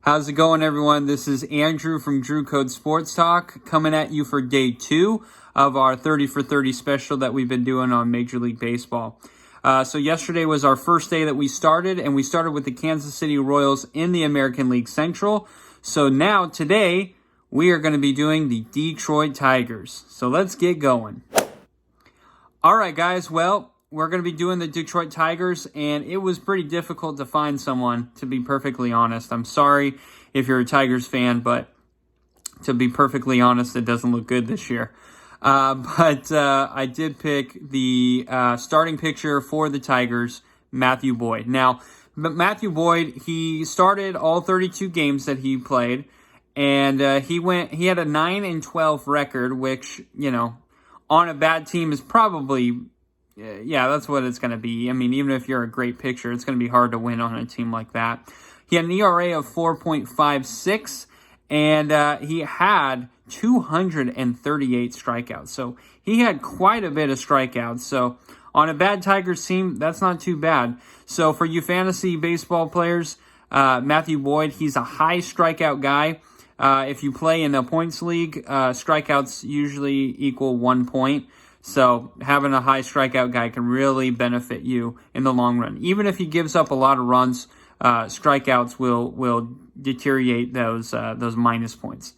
How's it going, everyone? This is Andrew from Drew Code Sports Talk coming at you for day 2 of our 30 for 30 special that we've been doing on Major League Baseball. So yesterday was our first day that we started, and we started with the Kansas City Royals in the American League Central. So now, today, we are going to be doing the Detroit Tigers. So let's get going. All right, guys. Well, we're going to be doing the Detroit Tigers, and it was pretty difficult to find someone, to be perfectly honest. I'm sorry if you're a Tigers fan, but to be perfectly honest, it doesn't look good this year. But I did pick the starting pitcher for the Tigers, Matthew Boyd. Now, Matthew Boyd, he started all 32 games that he played, and he had a 9-12 record, which, you know, on a bad team is probably... Yeah, that's what it's going to be. I mean, even if you're a great pitcher, it's going to be hard to win on a team like that. He had an ERA of 4.56, and he had 238 strikeouts. So he had quite a bit of strikeouts. So on a bad Tigers team, that's not too bad. So for you fantasy baseball players, Matthew Boyd, he's a high strikeout guy. If you play in a points league, strikeouts usually equal 1 point. So having a high strikeout guy can really benefit you in the long run. Even if he gives up a lot of runs, strikeouts will deteriorate those minus points.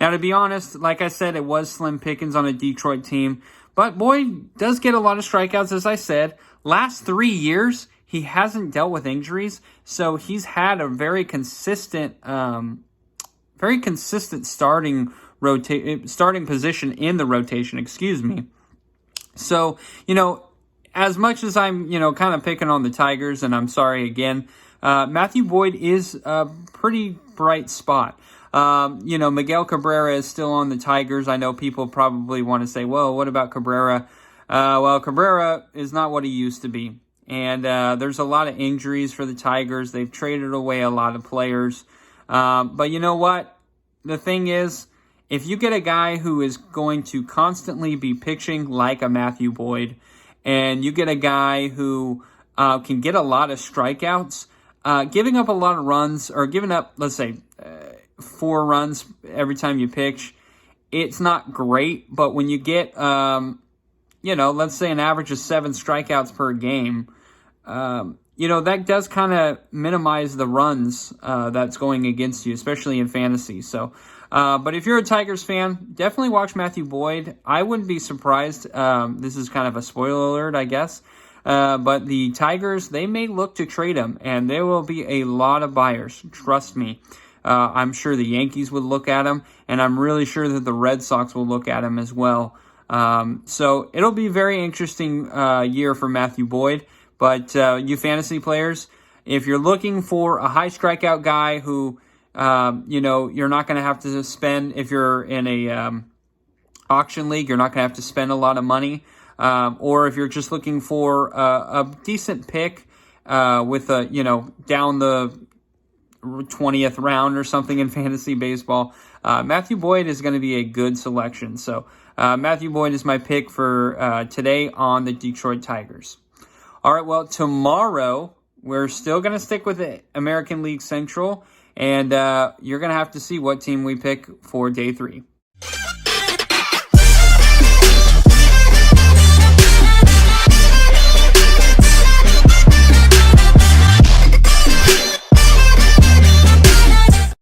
Now, to be honest, like I said, it was slim pickings on a Detroit team. But Boyd does get a lot of strikeouts, as I said. Last 3 years, he hasn't dealt with injuries. So he's had a very consistent starting position in the rotation, So, you know, as much as I'm, kind of picking on the Tigers, and I'm sorry again, Matthew Boyd is a pretty bright spot. Miguel Cabrera is still on the Tigers. I know people probably want to say, well, what about Cabrera? Well, Cabrera is not what he used to be. And there's a lot of injuries for the Tigers. They've traded away a lot of players. But you know what? The thing is, if you get a guy who is going to constantly be pitching like a Matthew Boyd, and you get a guy who can get a lot of strikeouts, giving up a lot of runs, or giving up, let's say, 4 runs every time you pitch, it's not great. But when you get, let's say an average of 7 strikeouts per game, that does kind of minimize the runs that's going against you, especially in fantasy. So, but if you're a Tigers fan, definitely watch Matthew Boyd. I wouldn't be surprised. This is kind of a spoiler alert, I guess. But the Tigers, they may look to trade him, and there will be a lot of buyers. Trust me. I'm sure the Yankees would look at him, and I'm really sure that the Red Sox will look at him as well. So it'll be a very interesting year for Matthew Boyd. But you fantasy players, if you're looking for a high strikeout guy who, you're not going to have to spend, if you're in a auction league, you're not going to have to spend a lot of money. Or if you're just looking for a decent pick with down the 20th round or something in fantasy baseball, Matthew Boyd is going to be a good selection. So Matthew Boyd is my pick for today on the Detroit Tigers. All right, well, tomorrow we're still going to stick with the American League Central, and you're going to have to see what team we pick for day 3.